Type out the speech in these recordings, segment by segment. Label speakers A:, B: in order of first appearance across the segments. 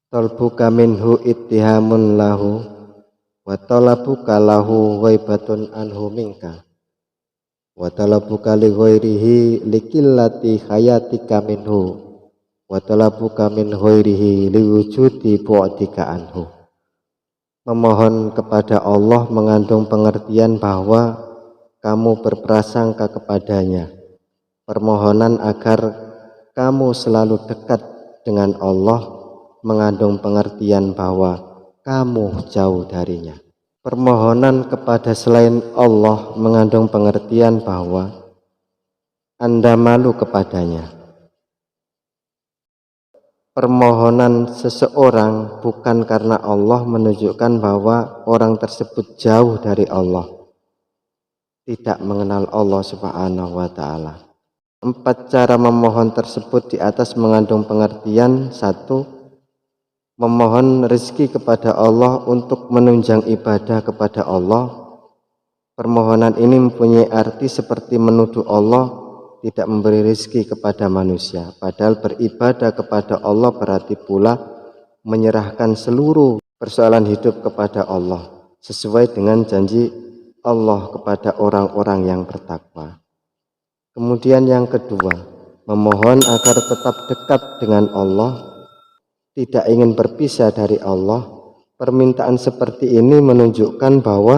A: talbuka minhu ittihamun lahu wa talabuka lahu ghaibatun anhu minka wa talabuka li ghairihi likillati hayatika minhu wa talabuka min ghairihi liwujudi bu'dika anhu. Memohon kepada Allah mengandung pengertian bahwa kamu berprasangka kepadanya. Permohonan agar kamu selalu dekat dengan Allah mengandung pengertian bahwa kamu jauh darinya. Permohonan kepada selain Allah mengandung pengertian bahwa Anda malu kepadanya. Permohonan seseorang bukan karena Allah menunjukkan bahwa orang tersebut jauh dari Allah, tidak mengenal Allah Subhanahu wa ta'ala. 4 cara memohon tersebut di atas mengandung pengertian: 1. Memohon rezeki kepada Allah untuk menunjang ibadah kepada Allah. Permohonan ini mempunyai arti seperti menuduh Allah tidak memberi rezeki kepada manusia, padahal beribadah kepada Allah berarti pula menyerahkan seluruh persoalan hidup kepada Allah, sesuai dengan janji Allah kepada orang-orang yang bertakwa. Kemudian yang kedua, memohon agar tetap dekat dengan Allah, tidak ingin berpisah dari Allah. Permintaan seperti ini menunjukkan bahwa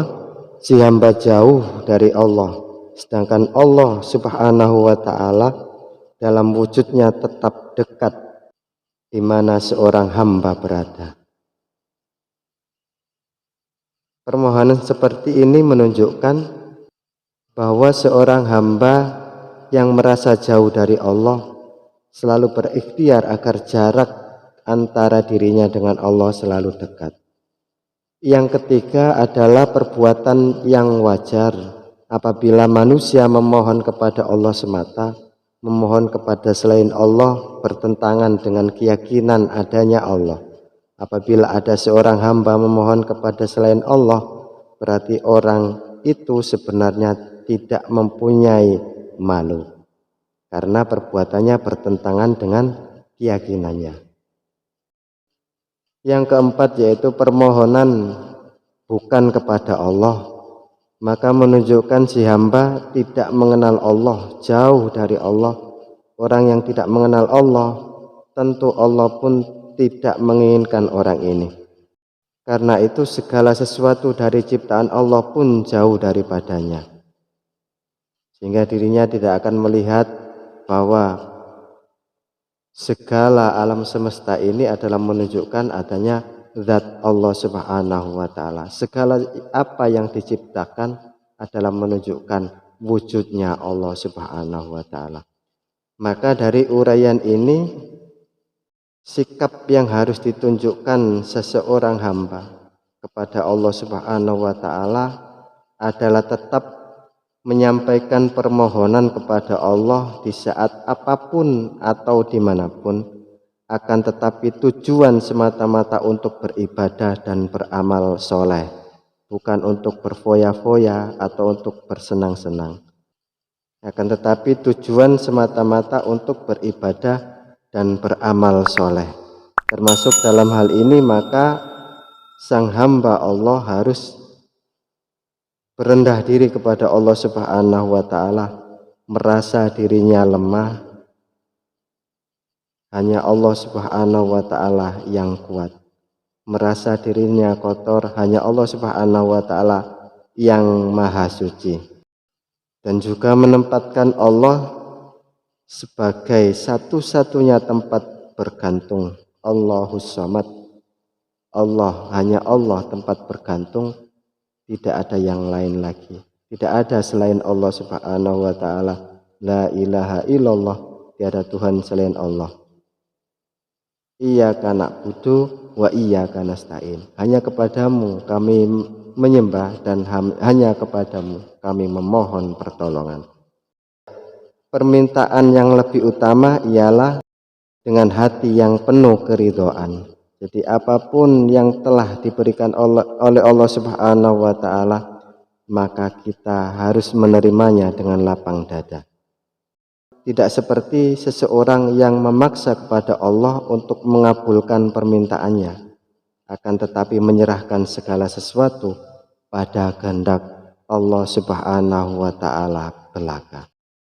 A: si hamba jauh dari Allah, sedangkan Allah Subhanahu wa ta'ala dalam wujudnya tetap dekat di mana seorang hamba berada. Permohonan seperti ini menunjukkan bahwa seorang hamba yang merasa jauh dari Allah selalu berikhtiar agar jarak antara dirinya dengan Allah selalu dekat. Yang ketiga adalah perbuatan yang wajar. Apabila manusia memohon kepada Allah semata, memohon kepada selain Allah bertentangan dengan keyakinan adanya Allah. Apabila ada seorang hamba memohon kepada selain Allah, berarti orang itu sebenarnya tidak mempunyai malu, karena perbuatannya bertentangan dengan keyakinannya. Yang keempat yaitu permohonan bukan kepada Allah, maka menunjukkan si hamba tidak mengenal Allah, jauh dari Allah. Orang yang tidak mengenal Allah, tentu Allah pun tidak menginginkan orang ini. Karena itu segala sesuatu dari ciptaan Allah pun jauh daripadanya, sehingga dirinya tidak akan melihat bahwa segala alam semesta ini adalah menunjukkan adanya zat Allah Subhanahu wa ta'ala. Segala apa yang diciptakan adalah menunjukkan wujudnya Allah Subhanahu wa ta'ala. Maka dari uraian ini, sikap yang harus ditunjukkan seseorang hamba kepada Allah Subhanahu wa ta'ala adalah tetap menyampaikan permohonan kepada Allah di saat apapun atau dimanapun, akan tetapi tujuan semata-mata untuk beribadah dan beramal soleh, bukan untuk berfoya-foya atau untuk bersenang-senang. Akan tetapi tujuan semata-mata untuk beribadah dan beramal soleh. Termasuk dalam hal ini maka sang hamba Allah harus berendah diri kepada Allah Subhanahu wa ta'ala, merasa dirinya lemah. Hanya Allah Subhanahu wa ta'ala yang kuat. Merasa dirinya kotor, hanya Allah Subhanahu wa ta'ala yang maha suci. Dan juga menempatkan Allah sebagai satu-satunya tempat bergantung. Allahus Samad. Allah, hanya Allah tempat bergantung. Tidak ada yang lain lagi. Tidak ada selain Allah Subhanahu wa ta'ala. La ilaha illallah. Tiada Tuhan selain Allah. Iyyaka na'budu wa iyyaka nasta'in. Hanya kepadamu kami menyembah dan hanya kepadamu kami memohon pertolongan. Permintaan yang lebih utama ialah dengan hati yang penuh keridhaan. Jadi apapun yang telah diberikan oleh Allah Subhanahu wa ta'ala, maka kita harus menerimanya dengan lapang dada. tidak seperti seseorang yang memaksa kepada Allah untuk mengabulkan permintaannya, akan tetapi menyerahkan segala sesuatu pada kehendak Allah Subhanahu wa taala belaka.